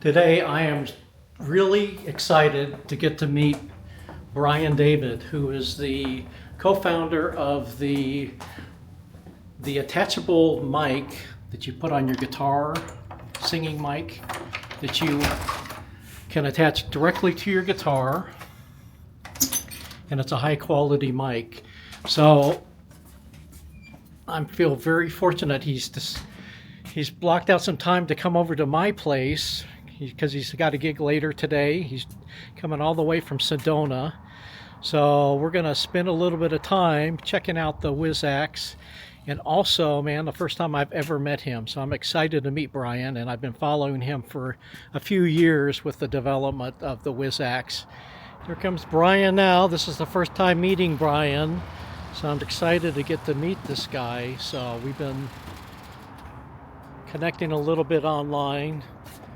Today I am really excited to get to meet Brian David, who is the co-founder of the attachable mic that you put on your guitar, singing mic, that you can attach directly to your guitar, and it's a high quality mic. So I feel very fortunate he's blocked out some time to come over to my place because he's got a gig later today. He's coming all the way from Sedona. So we're gonna spend a little bit of time checking out the Wizzax. And also, man, the first time I've ever met him. So I'm excited to meet Brian, and I've been following him for a few years with the development of the Wizzax. Here comes Brian now. This is the first time meeting Brian. So I'm excited to get to meet this guy. So we've been connecting a little bit online.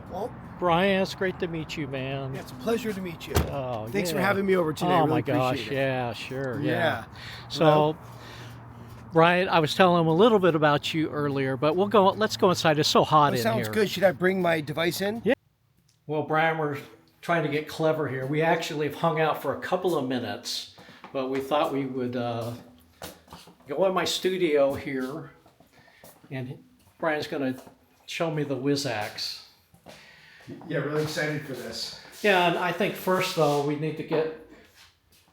Well, Brian, it's great to meet you, man. yeah, it's a pleasure to meet you. Oh, Thanks yeah. for having me over today. Oh really my gosh, appreciate it. yeah, sure, yeah. Yeah. So, Well, Brian, I was telling him a little bit about you earlier, but let's go inside. It's so hot that in sounds here. good. Should I bring my device in? Yeah. Well, Brian, we're trying to get clever here. We actually have hung out for a couple of minutes, but we thought we would go in my studio here, and Brian's going to show me the Wizzax. Yeah, really excited for this. Yeah, and I think first though, we need to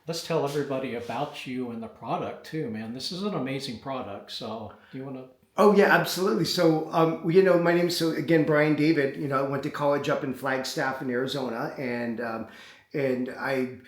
let's tell everybody about you and the product too, man. This is an amazing product. So do you want to? Oh yeah, absolutely. So, my name's again Brian David. I went to college up in Flagstaff in Arizona, and I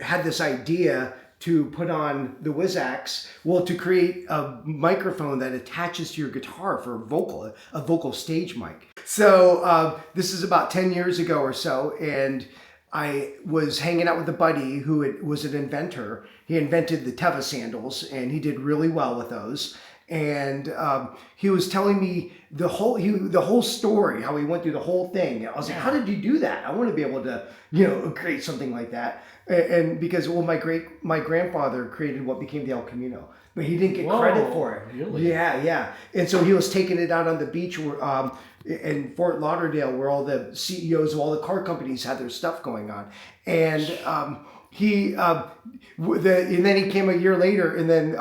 had this idea to put on the Wizzax, to create a microphone that attaches to your guitar for a vocal stage mic. So this is about 10 years ago or so, and I was hanging out with a buddy who was an inventor. He invented the Teva sandals, and he did really well with those. And he was telling me the whole story, how he went through the whole thing. I was like, how did you do that? I want to be able to, create something like that. And because, my grandfather created what became the El Camino, but he didn't get credit for it. Really? Yeah. And so he was taking it out on the beach in Fort Lauderdale, where all the CEOs of all the car companies had their stuff going on. And and then he came a year later, and then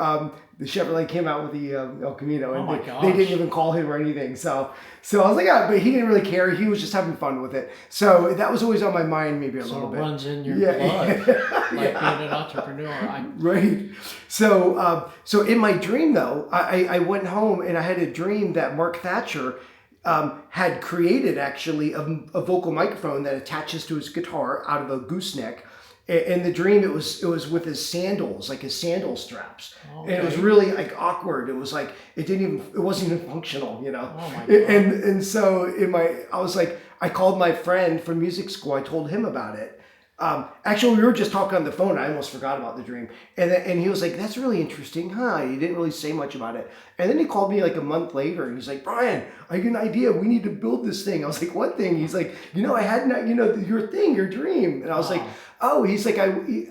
the Chevrolet came out with the El Camino, and they didn't even call him or anything. So I was like, but he didn't really care. He was just having fun with it. So that was always on my mind, maybe a little bit. So it runs in your blood, like being an entrepreneur. Right. So in my dream, though, I went home and I had a dream that Mark Thatcher had created actually a vocal microphone that attaches to his guitar out of a gooseneck. In the dream, it was with his sandals, like his sandal straps, and it was really like awkward. It was like it wasn't even functional, Oh my God. And so I was like, I called my friend from music school. I told him about it. Actually, we were just talking on the phone. I almost forgot about the dream, and he was like, "That's really interesting, huh?" He didn't really say much about it, and then he called me like a month later, and he's like, "Brian, I get an idea. We need to build this thing." I was like, "What thing?" He's like, I had your thing, your dream," and I was like, "Oh." He's like, he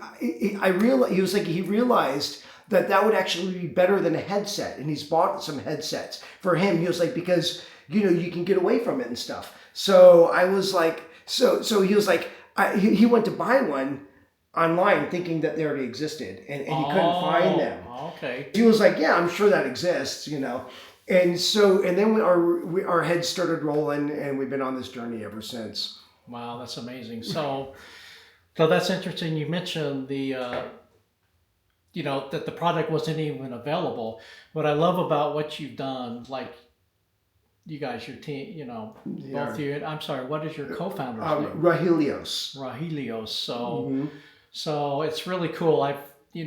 realized that would actually be better than a headset, and he's bought some headsets for him. He was like, because you can get away from it and stuff. So I was like, so he was like. He went to buy one online thinking that they already existed, and he couldn't find them. Okay. He was like, yeah, I'm sure that exists, And so, and then our heads started rolling, and we've been on this journey ever since. Wow, that's amazing. So that's interesting. You mentioned that the product wasn't even available. What I love about what you've done, like, you guys, your team, both you. I'm sorry. What is your co-founder's name? Rahelios. So it's really cool. You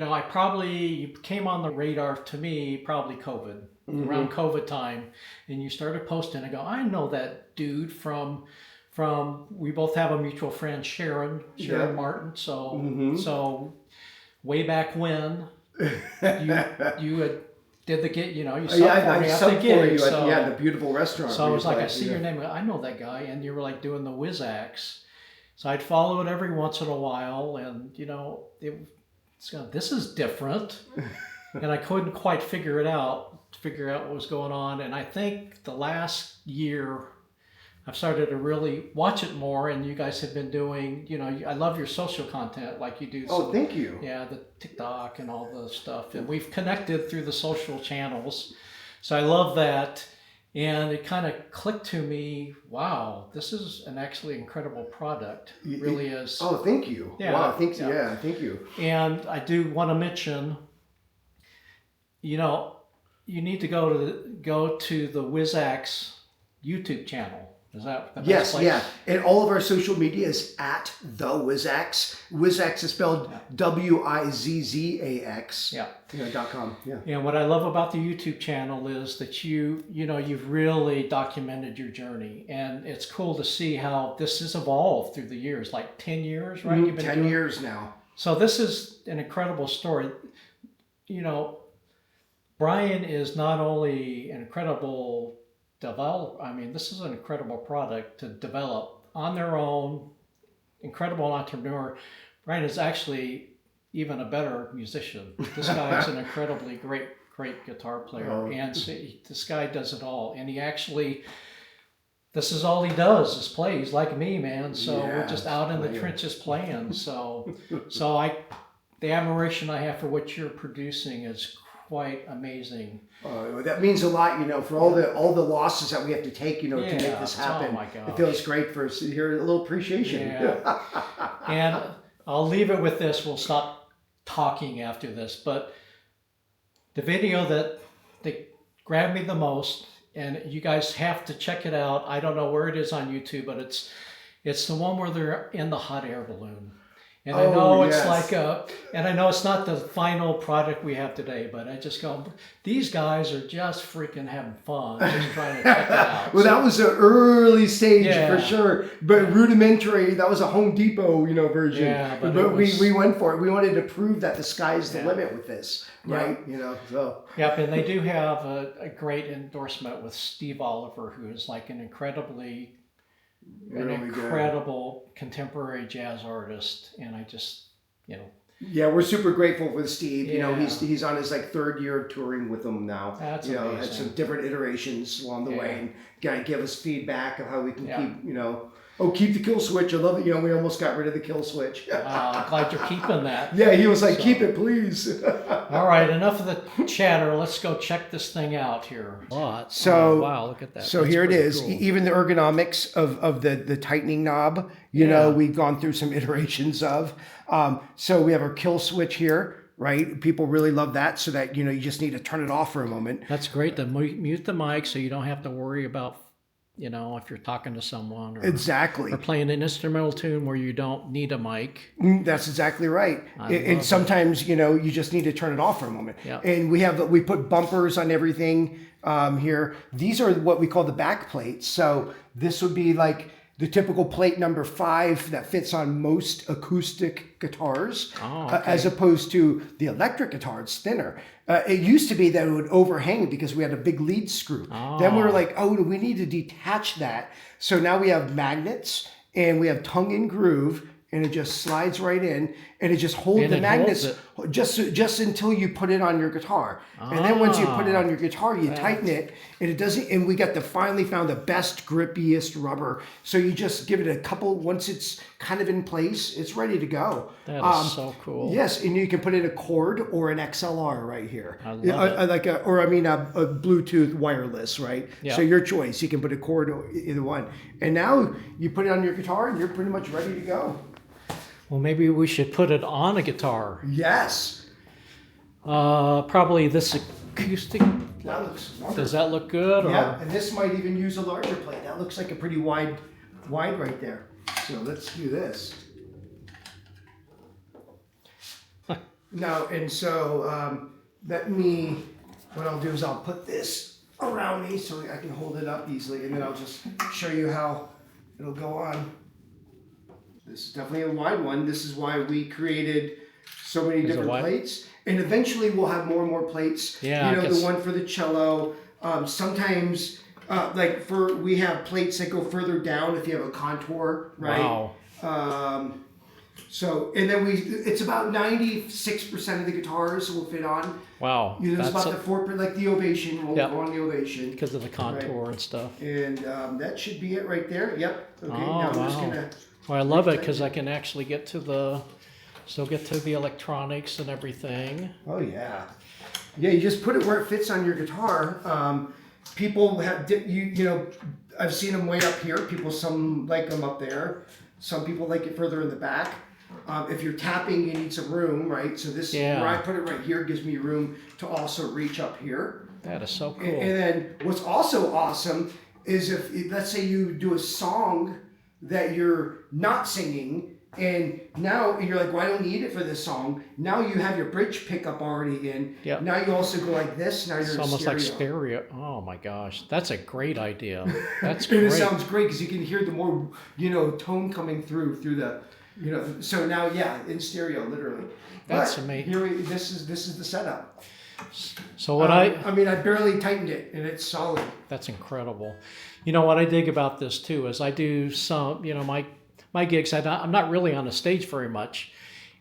came on the radar to me probably COVID, around COVID time, and you started posting. I go, I know that dude from. We both have a mutual friend, Sharon Martin. So way back when, you had. Did the gig, you subbed for me at the gig. The beautiful restaurant. So I was like, I see your name. I know that guy. And you were like doing the Wizzax. So I'd follow it every once in a while. And, this is different. And I couldn't quite figure out what was going on. And I think the last year I've started to really watch it more, and you guys have been doing, you know, I love your social content like you do. Oh, thank you. Yeah, the TikTok and all the stuff. And we've connected through the social channels. So I love that. And it kind of clicked to me, wow, this is an actually incredible product. It really is. Oh, thank you. Yeah, wow, thank you. And I do want to mention, you know, you need to go to the Wizzax YouTube channel. Is that the best place? Yeah. And all of our social media is at the Wizzax. Wizzax is spelled Wizzax. Yeah. .com. Yeah. And what I love about the YouTube channel is that you've really documented your journey, and it's cool to see how this has evolved through the years, like 10 years, right? You've been 10 years now. So this is an incredible story. You know, Brian is not only an incredible develop. I mean, this is an incredible product to develop on their own. Incredible entrepreneur. Brian is actually even a better musician. This guy is an incredibly great guitar player, and this guy does it all. And he actually, this is all he does is play. He's like me, man. So we're just out in the trenches playing. So the admiration I have for what you're producing is quite amazing. That means a lot, you know, for all the losses that we have to take, you know, to make this happen. Oh my gosh. It feels great for us to hear a little appreciation. Yeah. And I'll leave it with this. We'll stop talking after this. But the video that grabbed me the most, and you guys have to check it out. I don't know where it is on YouTube, but it's the one where they're in the hot air balloon. And I know it's and I know it's not the final product we have today, but I just go, these guys are just freaking having fun, just trying to check it out. Well, that was an early stage for sure, but rudimentary. That was a Home Depot, you know, version. Yeah, but we went for it. We wanted to prove that the sky's the limit with this, right? You know, so. Yep, and they do have a great endorsement with Steve Oliver, who is like an incredibly incredible contemporary jazz artist, and I just, you know. Yeah, we're super grateful for Steve. You know, he's on his like 3rd year of touring with them now. That's amazing. Had some different iterations along the way, and gotta give us feedback of how we can keep, you know. Oh, keep the kill switch. I love it. You know, we almost got rid of the kill switch. I'm glad you're keeping that. Yeah, he was like, keep it, please. All right, enough of the chatter. Let's go check this thing out here. So, wow, look at that. So here it is. Cool. Even the ergonomics of the tightening knob, you know, we've gone through some iterations of. So we have our kill switch here. Right? People really love that, so that, you know, you just need to turn it off for a moment. That's great to mute the mic so you don't have to worry about, you know, if you're talking to someone or playing an instrumental tune where you don't need a mic. That's exactly right. And sometimes, you know, you just need to turn it off for a moment. Yep. And we put bumpers on everything here. These are what we call the back plates. So this would be like the typical plate number 5 that fits on most acoustic guitars, as opposed to the electric guitar. It's thinner. It used to be that it would overhang because we had a big lead screw. Then we were like, we need to detach that. So now we have magnets, and we have tongue and groove, and it just slides right in, and it just holds the magnets just until you put it on your guitar. And then once you put it on your guitar, you tighten it, and it doesn't. And we finally found the best grippiest rubber. So you just give it a couple. Once it's kind of in place, it's ready to go. That is so cool. Yes, and you can put in a cord or an XLR right here. I love it. A Bluetooth wireless, right? Yeah. So your choice. You can put a cord or either one. And now you put it on your guitar, and you're pretty much ready to go. Well, maybe we should put it on a guitar. Yes. Probably this acoustic. That looks wonderful. Does that look good? Yeah, and this might even use a larger plate. That looks like a pretty wide right there. So let's do this. Now, and so what I'll do is I'll put this around me so I can hold it up easily, and then I'll just show you how it'll go on. This is definitely a wide one. This is why we created so many different plates. And eventually we'll have more and more plates. Yeah, you know, the one for the cello. Sometimes, we have plates that go further down if you have a contour, right? Wow. So, and then it's about 96% of the guitars will fit on. Wow. You know, there's about the 4, like the Ovation, will go on the Ovation. Because of the contour and stuff. And that should be it right there. Yep. Okay, Oh, now I'm wow. just gonna... Well, I love it because I can actually get to the electronics and everything. Oh, yeah. Yeah, you just put it where it fits on your guitar. People have, you know, I've seen them way up here. Some like them up there. Some people like it further in the back. If you're tapping, you need some room, right? So this, where I put it right here, gives me room to also reach up here. That is so cool. And then what's also awesome is if, let's say you do a song that you're not singing, and now you're like, well, I don't need it for this song. Now you have your bridge pickup already in. Yep. Now you also go like this. Now you're It's in almost stereo. like stereo. Oh my gosh, that's a great idea. That's And great. it sounds great because you can hear the more, you know, tone coming through the, you know. So now, yeah, in stereo, literally. That's but amazing. Here this is the setup. So what I mean, I barely tightened it, and it's solid. That's incredible. You know what I dig about this too is I do some, you know, my gigs. I'm not really on the stage very much,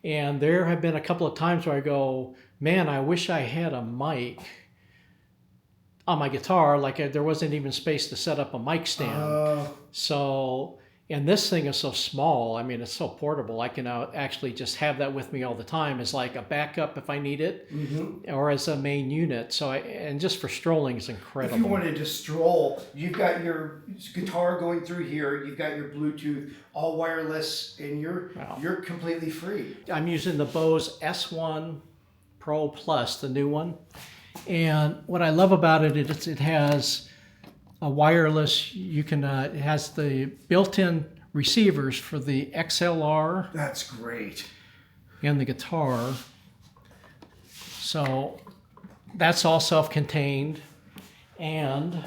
and there have been a couple of times where I go, man, I wish I had a mic on my guitar. Like there wasn't even space to set up a mic stand. So, and this thing is so small. I mean, it's so portable. I can actually just have that with me all the time as like a backup if I need it, or as a main unit. So, and just for strolling is incredible. If you wanted to stroll, you've got your guitar going through here. You've got your Bluetooth, all wireless, and you're completely free. I'm using the Bose S1 Pro Plus, the new one. And what I love about it is it has a wireless, you can, it has the built-in receivers for the XLR. That's great. And the guitar. So that's all self-contained. And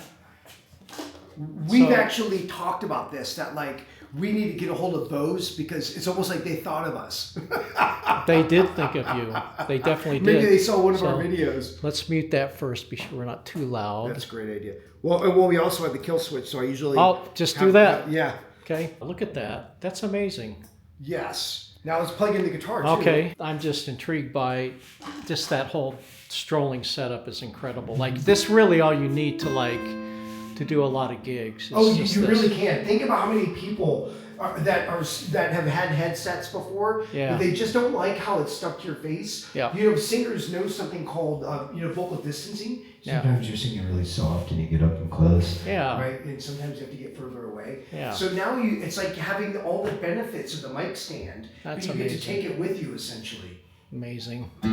we've actually talked about this, that like we need to get a hold of Bose because it's almost like they thought of us. They did think of you. They definitely did. Maybe they saw one of our videos. Let's mute that first, be sure we're not too loud. That's a great idea. Well, we also have the kill switch, so I usually... I'll just do that. Yeah. Okay, look at that. That's amazing. Yes. Now let's plug in the guitar too. Okay, I'm just intrigued by just that whole strolling setup is incredible. Like this really all you need to do a lot of gigs. It's You really can. Think about how many people that have had headsets before. Yeah. But they just don't like how it's stuck to your face. Yeah. You know, singers know something called vocal distancing. Sometimes you're singing really soft and you get up and close. Yeah. Right, and sometimes you have to get further away. Yeah. So now it's like having all the benefits of the mic stand. That's but you get to amazing. take it with you essentially. Amazing. I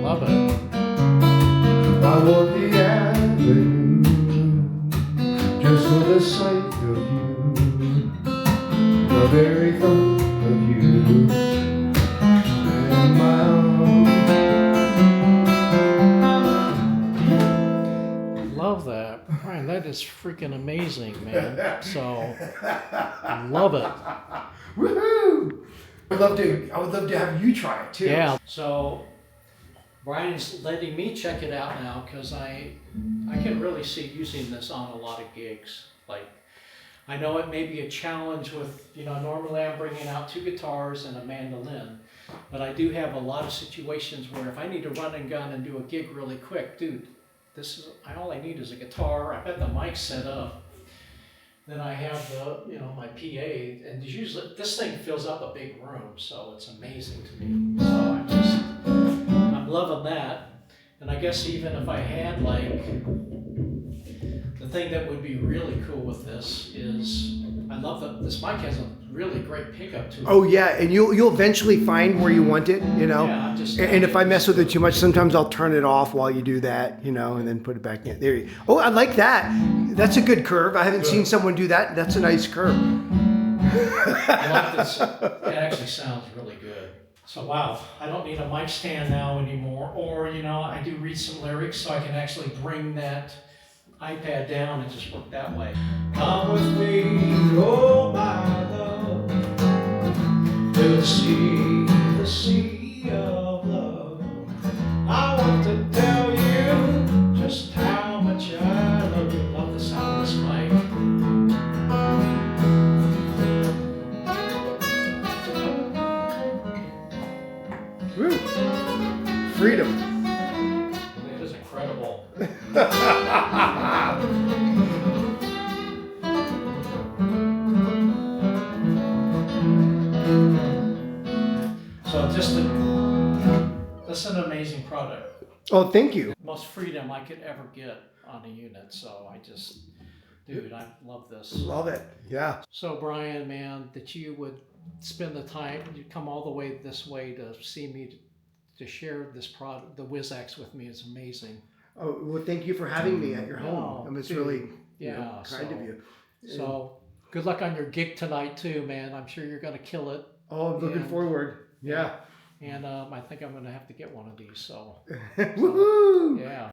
love it. I walk the avenue just for the sight of you, the very thought of you in my arms. Love that. Brian, that is freaking amazing, man. So, I love it. Woohoo! I would love to have you try it too. Yeah. So, Brian's letting me check it out now because I can really see using this on a lot of gigs. Like, I know it may be a challenge with, normally I'm bringing out 2 guitars and a mandolin, but I do have a lot of situations where if I need to run and gun and do a gig really quick, dude, all I need is a guitar. I've got the mic set up. Then I have my PA, and usually this thing fills up a big room, so it's amazing to me. So I'm loving that. And I guess even if I had the thing that would be really cool with this is, I love that this mic has a really great pickup to it. Oh yeah, and you'll eventually find where you want it, Yeah, I'm just. And if I mess with it too much, sometimes I'll turn it off while you do that, and then put it back in. There you go. Oh, I like that. That's a good curve. I haven't seen someone do that. That's a nice curve. I like this. It actually sounds really good. So wow, I don't need a mic stand now anymore. Or, I do read some lyrics so I can actually bring that iPad down and just work that way. Come with me, oh my love, to see the sea. sea of love. I want to tell you just how much I love you. Love the sound of this mic. Woo. Freedom. It is incredible. So this is an amazing product. Oh, thank you. Most freedom I could ever get on a unit. So I just, dude, I love this. Love it. Yeah. So Brian, man, that you would spend the time, you come all the way this way to see me, to share this product, the Wizzax, with me is amazing. Oh, well, thank you for having me at your home. Oh, I mean, it's dude. really Yeah, kind of you. So good luck on your gig tonight too, man. I'm sure you're gonna kill it. Oh, I'm looking And- forward. Yeah. And I think I'm gonna have to get one of these. So Woohoo! yeah.